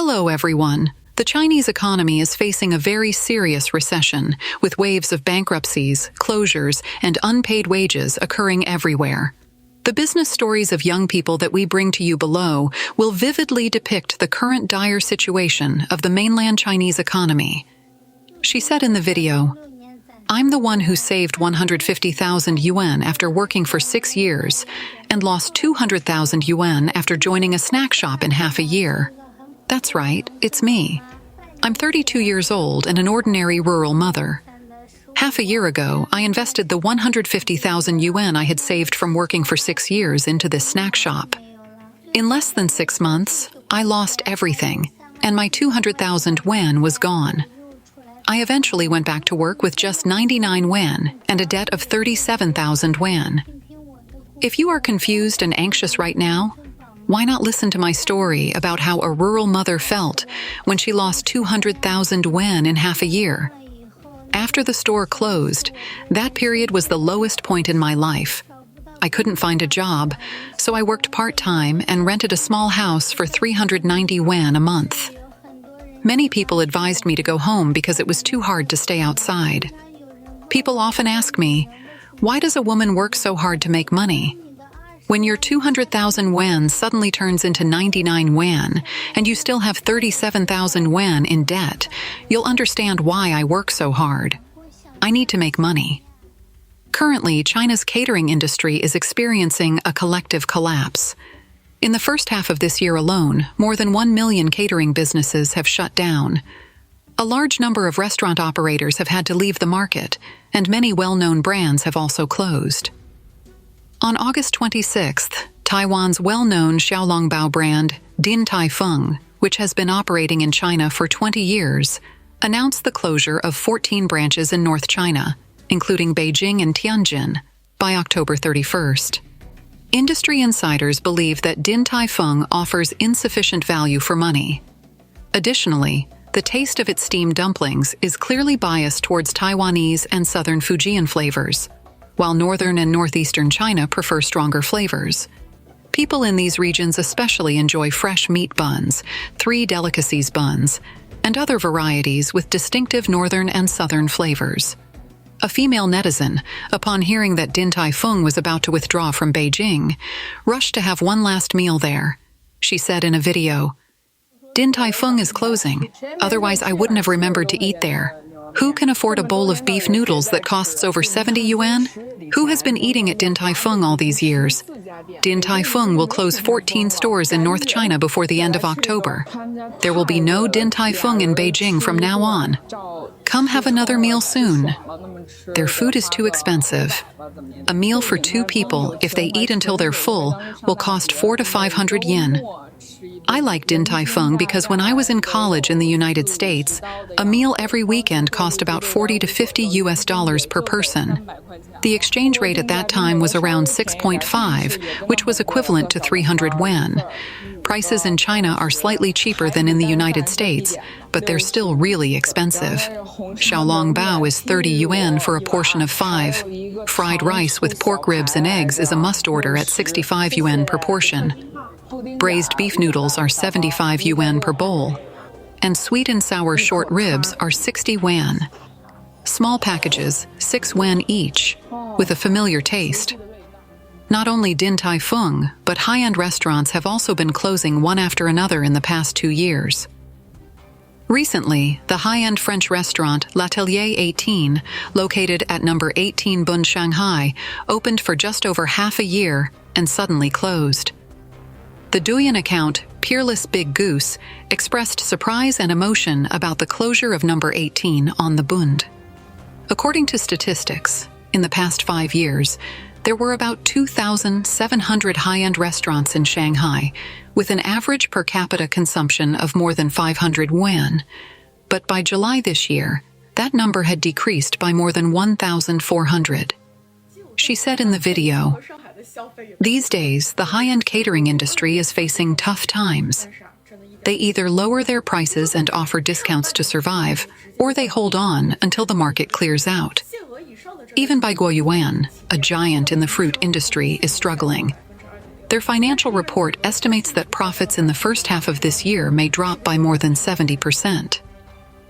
Hello, everyone. The Chinese economy is facing a very serious recession, with waves of bankruptcies, closures, and unpaid wages occurring everywhere. The business stories of young people that we bring to you below will vividly depict the current dire situation of the mainland Chinese economy. She said in the video, "I'm the one who saved 150,000 yuan after working for 6 years and lost 200,000 yuan after joining a snack shop in half a year. That's right, it's me. I'm 32 years old and an ordinary rural mother. Half a year ago, I invested the 150,000 yuan I had saved from working for 6 years into this snack shop. In less than 6 months, I lost everything, and my 200,000 yuan was gone. I eventually went back to work with just 99 yuan and a debt of 37,000 yuan. If you are confused and anxious right now, why not listen to my story about how a rural mother felt when she lost 200,000 yuan in half a year? After the store closed, that period was the lowest point in my life. I couldn't find a job, so I worked part-time and rented a small house for 390 yuan a month. Many people advised me to go home because it was too hard to stay outside. People often ask me, why does a woman work so hard to make money? When your 200,000 yuan suddenly turns into 99 yuan and you still have 37,000 yuan in debt, you'll understand why I work so hard. I need to make money. Currently, China's catering industry is experiencing a collective collapse. In the first half of this year alone, more than 1 million catering businesses have shut down. A large number of restaurant operators have had to leave the market, and many well-known brands have also closed. On August 26th, Taiwan's well-known Xiaolongbao brand, Tai Fung, which has been operating in China for 20 years, announced the closure of 14 branches in North China, including Beijing and Tianjin, by October 31st. Industry insiders believe that Tai Fung offers insufficient value for money. Additionally, the taste of its steamed dumplings is clearly biased towards Taiwanese and southern Fujian flavors, while northern and northeastern China prefer stronger flavors. People in these regions especially enjoy fresh meat buns, three delicacies buns, and other varieties with distinctive northern and southern flavors. A female netizen, upon hearing that Tai Fung was about to withdraw from Beijing, rushed to have one last meal there. She said in a video, Tai Fung is closing, otherwise I wouldn't have remembered to eat there. Who can afford a bowl of beef noodles that costs over 70 yuan? Who has been eating at Tai Fung all these years? Tai Fung will close 14 stores in North China before the end of October. There will be no Tai Fung in Beijing from now on. Come have another meal soon. Their food is too expensive. A meal for 2 people, if they eat until they're full, will cost 400 to 500 yen. I like Tai Fung because when I was in college in the United States, a meal every weekend cost about $40 to $50 per person. The exchange rate at that time was around 6.5, which was equivalent to 300 yuan. Prices in China are slightly cheaper than in the United States, but they're still really expensive. Xiaolongbao is 30 yuan for a portion of 5. Fried rice with pork ribs and eggs is a must-order at 65 yuan per portion. Braised beef noodles are 75 yuan per bowl, and sweet and sour short ribs are 60 yuan. Small packages, 6 yuan each, with a familiar taste. Not only Tai Fung, but high-end restaurants have also been closing one after another in the past 2 years. Recently, the high-end French restaurant L'Atelier 18, located at number 18 Bund Shanghai, opened for just over half a year and suddenly closed. The Douyin account, Peerless Big Goose, expressed surprise and emotion about the closure of number 18 on the Bund. According to statistics, in the past 5 years, there were about 2,700 high-end restaurants in Shanghai, with an average per capita consumption of more than 500 yuan. But by July this year, that number had decreased by more than 1,400. She said in the video, "These days, the high-end catering industry is facing tough times. They either lower their prices and offer discounts to survive, or they hold on until the market clears out. Even by Guoyuan, a giant in the fruit industry, is struggling. Their financial report estimates that profits in the first half of this year may drop by more than 70%.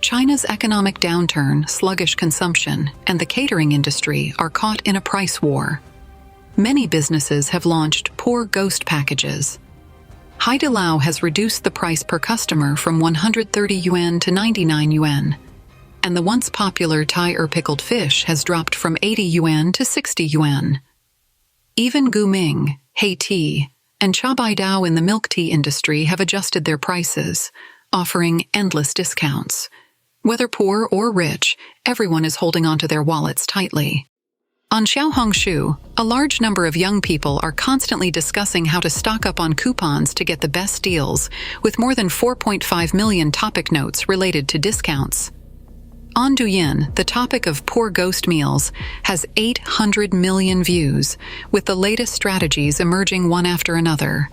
China's economic downturn, sluggish consumption, and the catering industry are caught in a price war. Many businesses have launched poor ghost packages. Haidilao has reduced the price per customer from 130 yuan to 99 yuan, and the once popular Thai pickled fish has dropped from 80 yuan to 60 yuan. Even Guming, Hei Tea, and Chabaidao in the milk tea industry have adjusted their prices, offering endless discounts. Whether poor or rich, everyone is holding onto their wallets tightly. On Xiaohongshu, a large number of young people are constantly discussing how to stock up on coupons to get the best deals, with more than 4.5 million topic notes related to discounts. On Douyin, the topic of poor ghost meals has 800 million views, with the latest strategies emerging one after another.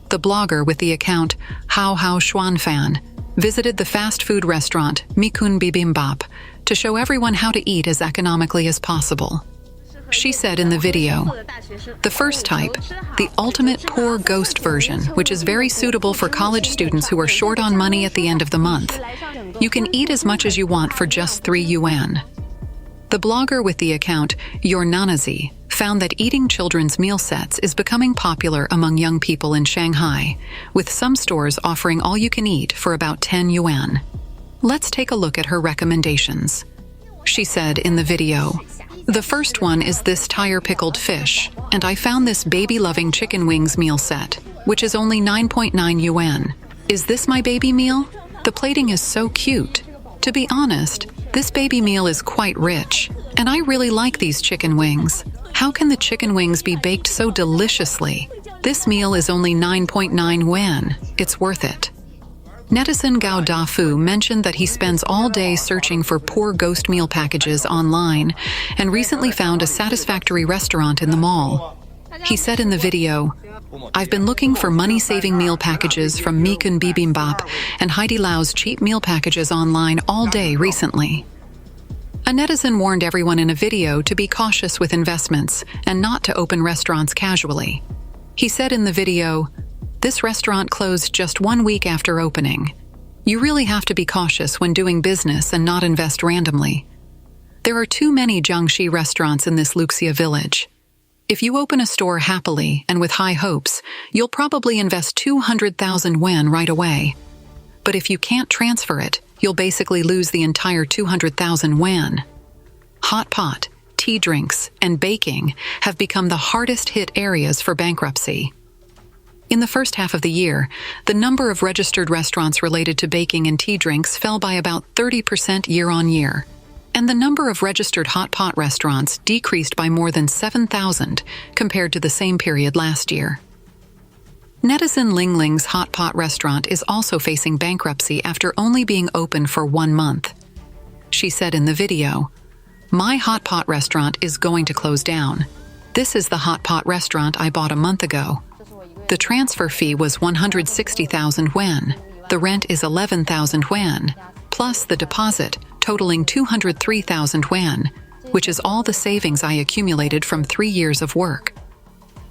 The blogger with the account Hao Hao Xuanfan visited the fast food restaurant Mikun Bibimbap to show everyone how to eat as economically as possible. She said in the video, "The first type, the ultimate poor ghost version, which is very suitable for college students who are short on money at the end of the month. You can eat as much as you want for just 3 yuan. The blogger with the account Your Nanazi found that eating children's meal sets is becoming popular among young people in Shanghai, with some stores offering all-you-can-eat for about 10 yuan. Let's take a look at her recommendations. She said in the video, "The first one is this Thai pickled fish, and I found this baby-loving chicken wings meal set, which is only 9.9 yuan. Is this my baby meal? The plating is so cute. To be honest, this baby meal is quite rich, and I really like these chicken wings. How can the chicken wings be baked so deliciously? This meal is only 9.9 yuan. It's worth it." Netizen Gao Dafu mentioned that he spends all day searching for poor ghost meal packages online and recently found a satisfactory restaurant in the mall. He said in the video, "I've been looking for money-saving meal packages from Mikun Bibimbap and Haidilao's cheap meal packages online all day recently." A netizen warned everyone in a video to be cautious with investments and not to open restaurants casually. He said in the video, "This restaurant closed just 1 week after opening. You really have to be cautious when doing business and not invest randomly. There are too many Jiangxi restaurants in this Luxia village. If you open a store happily and with high hopes, you'll probably invest 200,000 yuan right away. But if you can't transfer it, you'll basically lose the entire 200,000 yuan. Hot pot, tea drinks, and baking have become the hardest hit areas for bankruptcy. In the first half of the year, the number of registered restaurants related to baking and tea drinks fell by about 30% year-on-year, and the number of registered hot pot restaurants decreased by more than 7,000 compared to the same period last year. Netizen Ling Ling's hot pot restaurant is also facing bankruptcy after only being open for 1 month. She said in the video, "My hot pot restaurant is going to close down. This is the hot pot restaurant I bought a month ago. The transfer fee was 160,000 yuan. The rent is 11,000 yuan, plus the deposit, totaling 203,000 yuan, which is all the savings I accumulated from 3 years of work.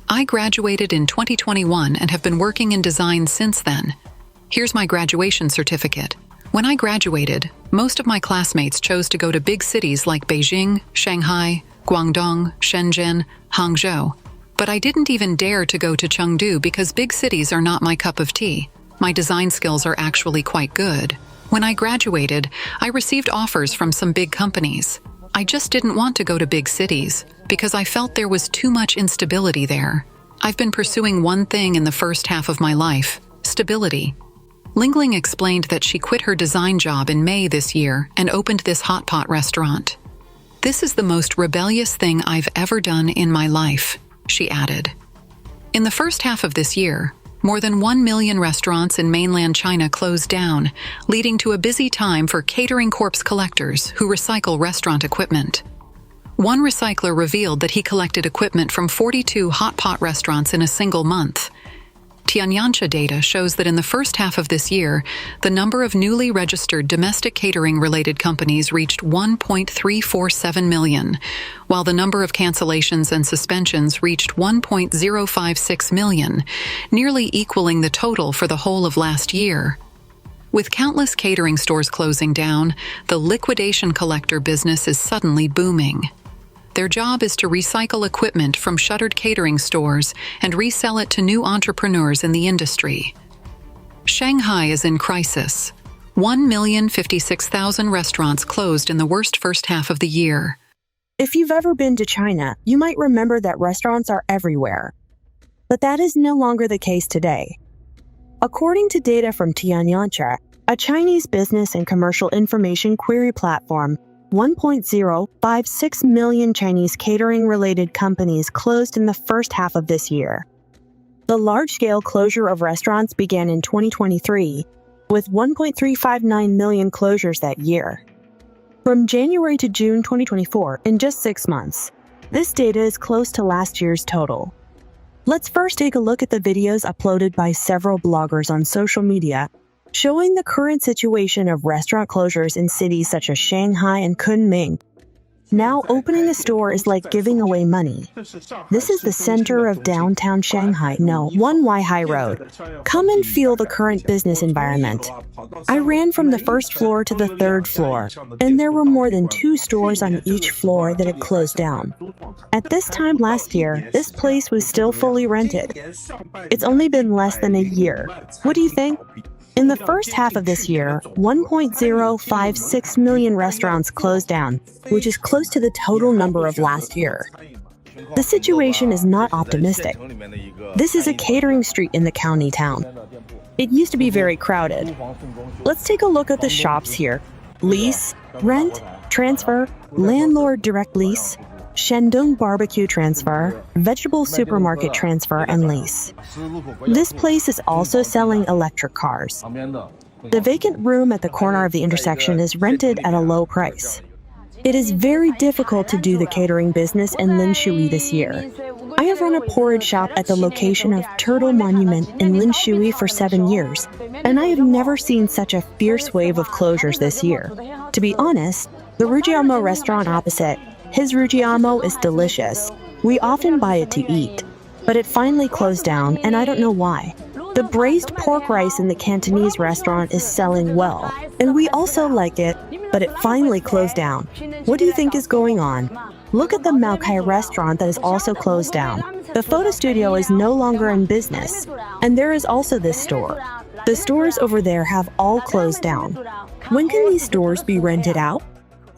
I graduated in 2021 and have been working in design since then. Here's my graduation certificate. When I graduated, most of my classmates chose to go to big cities like Beijing, Shanghai, Guangdong, Shenzhen, Hangzhou. But I didn't even dare to go to Chengdu because big cities are not my cup of tea. My design skills are actually quite good. When I graduated, I received offers from some big companies. I just didn't want to go to big cities because I felt there was too much instability there. I've been pursuing one thing in the first half of my life: stability." Lingling explained that she quit her design job in May this year and opened this hot pot restaurant. "This is the most rebellious thing I've ever done in my life," she added. In the first half of this year, more than 1 million restaurants in mainland China closed down, leading to a busy time for catering corpse collectors who recycle restaurant equipment. One recycler revealed that he collected equipment from 42 hot pot restaurants in a single month. Tianyancha data shows that in the first half of this year, the number of newly registered domestic catering-related companies reached 1.347 million, while the number of cancellations and suspensions reached 1.056 million, nearly equaling the total for the whole of last year. With countless catering stores closing down, the liquidation collector business is suddenly booming. Their job is to recycle equipment from shuttered catering stores and resell it to new entrepreneurs in the industry. Shanghai is in crisis. 1,056,000 restaurants closed in the worst first half of the year. If you've ever been to China, you might remember that restaurants are everywhere. But that is no longer the case today. According to data from Tianyancha, a Chinese business and commercial information query platform, 1.056 million Chinese catering-related companies closed in the first half of this year. The large-scale closure of restaurants began in 2023, with 1.359 million closures that year. From January to June 2024, in just 6 months, this data is close to last year's total. Let's first take a look at the videos uploaded by several bloggers on social media showing the current situation of restaurant closures in cities such as Shanghai and Kunming. Now, opening a store is like giving away money. This is the center of downtown Shanghai, 1 Weihai Road. Come and feel the current business environment. I ran from the first floor to the third floor, and there were more than 2 stores on each floor that had closed down. At this time last year, this place was still fully rented. It's only been less than a year. What do you think? In the first half of this year, 1.056 million restaurants closed down, which is close to the total number of last year. The situation is not optimistic. This is a catering street in the county town. It used to be very crowded. Let's take a look at the shops here. Lease, rent, transfer, landlord direct lease, Shandong barbecue transfer, vegetable supermarket transfer, and lease. This place is also selling electric cars. The vacant room at the corner of the intersection is rented at a low price. It is very difficult to do the catering business in Linshui this year. I have run a porridge shop at the location of Turtle Monument in Linshui for 7 years, and I have never seen such a fierce wave of closures this year. To be honest, the Rujiamo restaurant opposite, his Rujiamo is delicious. We often buy it to eat, but it finally closed down, and I don't know why. The braised pork rice in the Cantonese restaurant is selling well, and we also like it, but it finally closed down. What do you think is going on? Look at the Maokai restaurant that is also closed down. The photo studio is no longer in business, and there is also this store. The stores over there have all closed down. When can these stores be rented out?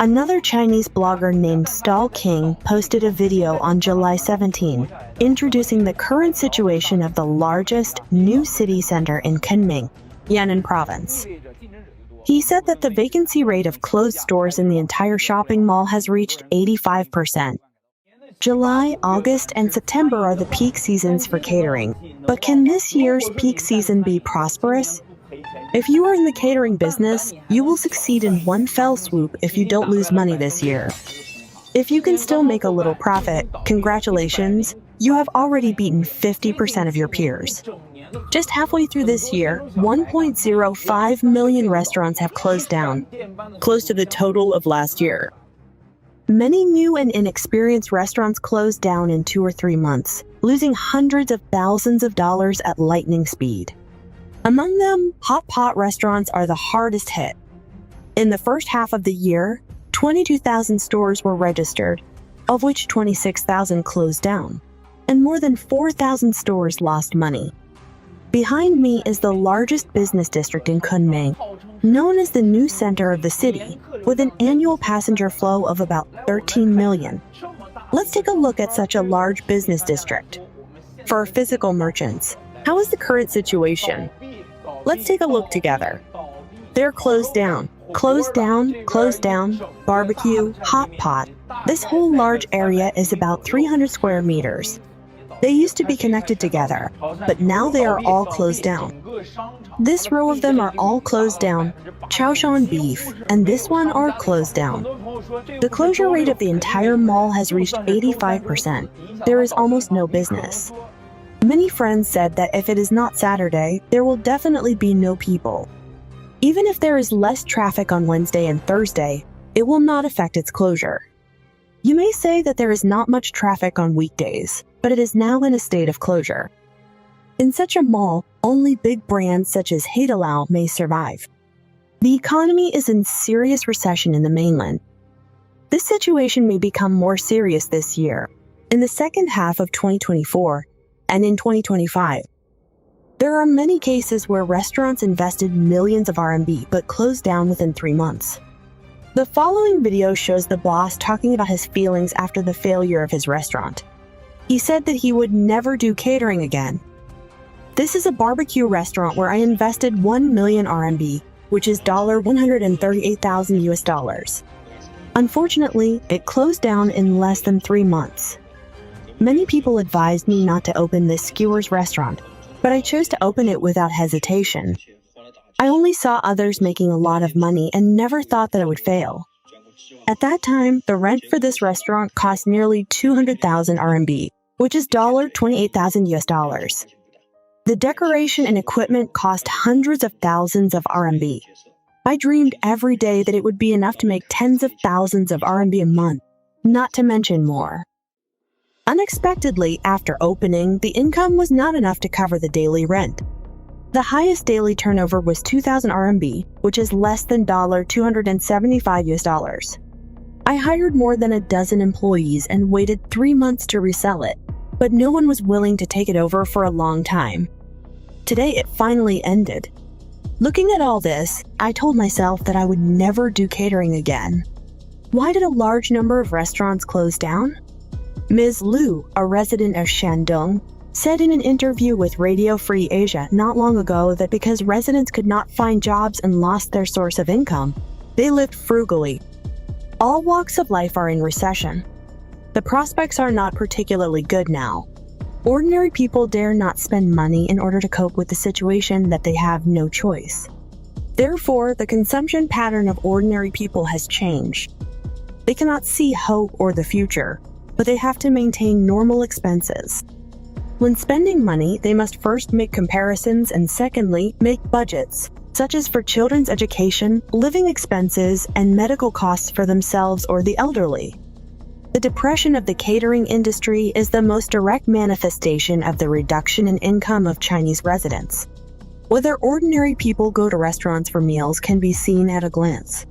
Another Chinese blogger named Stall King posted a video on July 17, introducing the current situation of the largest new city center in Kunming, Hanan province. He said that the vacancy rate of closed stores in the entire shopping mall has reached 85%. July, August, and September are the peak seasons for catering, but can this year's peak season be prosperous? If you are in the catering business, you will succeed in one fell swoop if you don't lose money this year. If you can still make a little profit, congratulations, you have already beaten 50% of your peers. Just halfway through this year, 1.05 million restaurants have closed down, close to the total of last year. Many new and inexperienced restaurants closed down in 2 or 3 months, losing hundreds of thousands of dollars at lightning speed. Among them, hot pot restaurants are the hardest hit. In the first half of the year, 22,000 stores were registered, of which 26,000 closed down, and more than 4,000 stores lost money. Behind me is the largest business district in Kunming, known as the new center of the city, with an annual passenger flow of about 13 million. Let's take a look at such a large business district. For physical merchants, how is the current situation? Let's take a look together. They're closed down, barbecue, hot pot. This whole large area is about 300 square meters. They used to be connected together, but now they are all closed down. This row of them are all closed down. Chaoshan beef and this one are closed down. The closure rate of the entire mall has reached 85%. There is almost no business. Many friends said that if it is not Saturday, there will definitely be no people. Even if there is less traffic on Wednesday and Thursday, it will not affect its closure. You may say that there is not much traffic on weekdays, but it is now in a state of closure. In such a mall, only big brands such as Hanan may survive. The economy is in serious recession in the mainland. This situation may become more serious this year, in the second half of 2024, and in 2025. There are many cases where restaurants invested millions of RMB but closed down within 3 months. The following video shows the boss talking about his feelings after the failure of his restaurant. He said that he would never do catering again. This is a barbecue restaurant where I invested 1 million RMB, which is $138,000. Unfortunately, it closed down in less than 3 months. Many people advised me not to open this skewers restaurant, but I chose to open it without hesitation. I only saw others making a lot of money and never thought that it would fail. At that time, the rent for this restaurant cost nearly 200,000 RMB, which is $28,000. The decoration and equipment cost hundreds of thousands of RMB. I dreamed every day that it would be enough to make tens of thousands of RMB a month, not to mention more. Unexpectedly, after opening, the income was not enough to cover the daily rent. The highest daily turnover was 2,000 RMB, which is less than $275. I hired more than a dozen employees and waited 3 months to resell it, but no one was willing to take it over for a long time. Today, it finally ended. Looking at all this, I told myself that I would never do catering again. Why did a large number of restaurants close down? Ms. Liu, a resident of Shandong, said in an interview with Radio Free Asia not long ago that because residents could not find jobs and lost their source of income, they lived frugally. All walks of life are in recession. The prospects are not particularly good now. Ordinary people dare not spend money in order to cope with the situation that they have no choice. Therefore, the consumption pattern of ordinary people has changed. They cannot see hope or the future, but they have to maintain normal expenses. When spending money, they must first make comparisons and secondly, make budgets, such as for children's education, living expenses, and medical costs for themselves or the elderly. The depression of the catering industry is the most direct manifestation of the reduction in income of Chinese residents. Whether ordinary people go to restaurants for meals can be seen at a glance.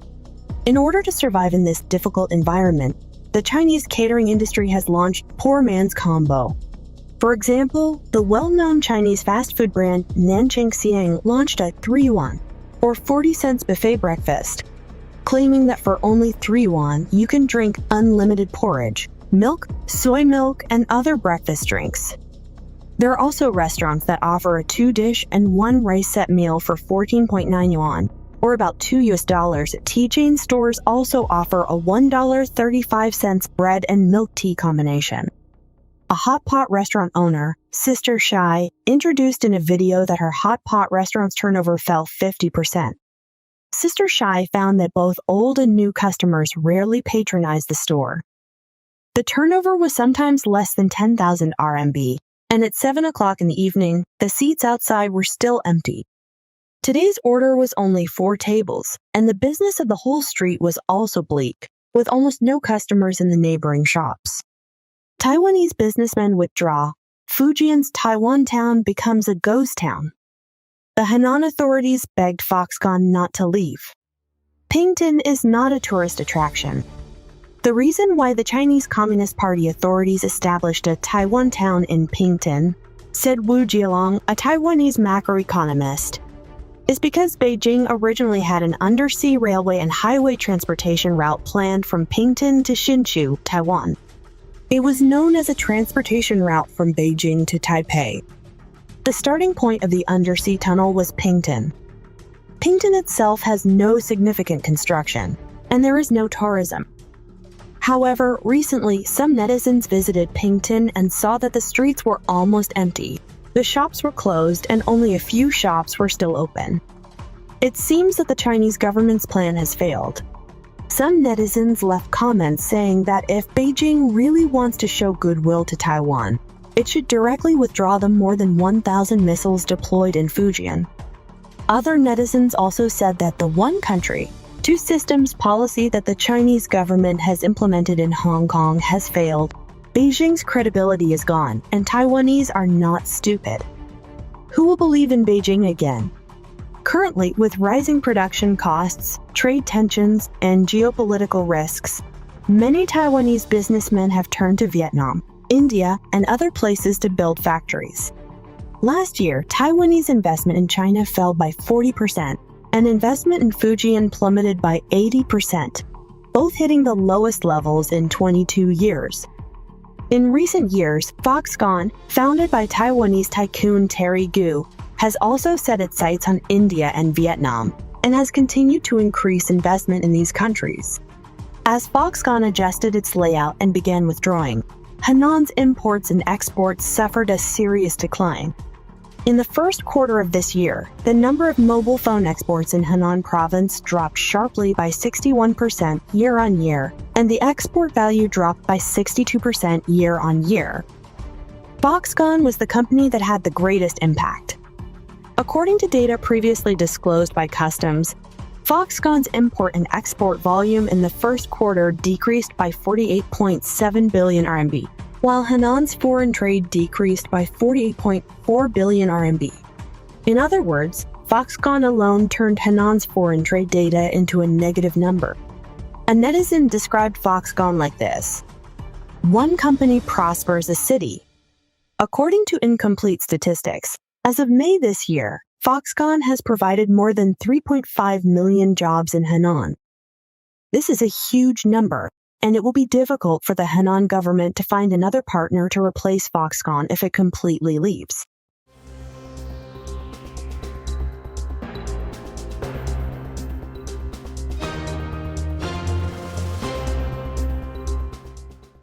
In order to survive in this difficult environment, the Chinese catering industry has launched poor man's combo. For example, the well-known Chinese fast food brand Nanjing Xi'an launched a 3 yuan, or 40 cents buffet breakfast, claiming that for only 3 yuan, you can drink unlimited porridge, milk, soy milk, and other breakfast drinks. There are also restaurants that offer a 2-dish and 1 rice set meal for 14.9 yuan, or about $2. Tea chain stores also offer a $1.35 bread and milk tea combination. A hot pot restaurant owner, Sister Shai, introduced in a video that her hot pot restaurant's turnover fell 50%. Sister Shai found that both old and new customers rarely patronize the store. The turnover was sometimes less than 10,000 RMB, and at 7 o'clock in the evening, the seats outside were still empty. Today's order was only 4 tables, and the business of the whole street was also bleak, with almost no customers in the neighboring shops. Taiwanese businessmen withdraw. Fujian's Taiwan town becomes a ghost town. The Hanan authorities begged Foxconn not to leave. Pington is not a tourist attraction. The reason why the Chinese Communist Party authorities established a Taiwan town in Pington, said Wu Jialong, a Taiwanese macroeconomist, is because Beijing originally had an undersea railway and highway transportation route planned from Pington to Hsinchu, Taiwan. It was known as a transportation route from Beijing to Taipei. The starting point of the undersea tunnel was Pington. Pington itself has no significant construction, and there is no tourism. However, recently, some netizens visited Pington and saw that the streets were almost empty. The shops were closed and only a few shops were still open. It seems that the Chinese government's plan has failed. Some netizens left comments saying that if Beijing really wants to show goodwill to Taiwan, It should directly withdraw the more than 1,000 missiles deployed in Fujian. Other netizens also said that the one country, two systems policy that the Chinese government has implemented in Hong Kong has failed. Beijing's credibility is gone, and Taiwanese are not stupid. Who will believe in Beijing again? Currently, with rising production costs, trade tensions, and geopolitical risks, many Taiwanese businessmen have turned to Vietnam, India, and other places to build factories. Last year, Taiwanese investment in China fell by 40%, and investment in Fujian plummeted by 80%, both hitting the lowest levels in 22 years. In recent years, Foxconn, founded by Taiwanese tycoon Terry Gou, has also set its sights on India and Vietnam, and has continued to increase investment in these countries. As Foxconn adjusted its layout and began withdrawing, Hanan's imports and exports suffered a serious decline. In the first quarter of this year, the number of mobile phone exports in Hanan province dropped sharply by 61% year-on-year, and the export value dropped by 62% year-on-year. Foxconn was the company that had the greatest impact. According to data previously disclosed by Customs, Foxconn's import and export volume in the first quarter decreased by 48.7 billion RMB, while Hanan's foreign trade decreased by 48.4 billion RMB. In other words, Foxconn alone turned Hanan's foreign trade data into a negative number. A netizen described Foxconn like this: one company prospers a city. According to incomplete statistics, as of May this year, Foxconn has provided more than 3.5 million jobs in Hanan. This is a huge number, and it will be difficult for the Hanan government to find another partner to replace Foxconn if it completely leaves.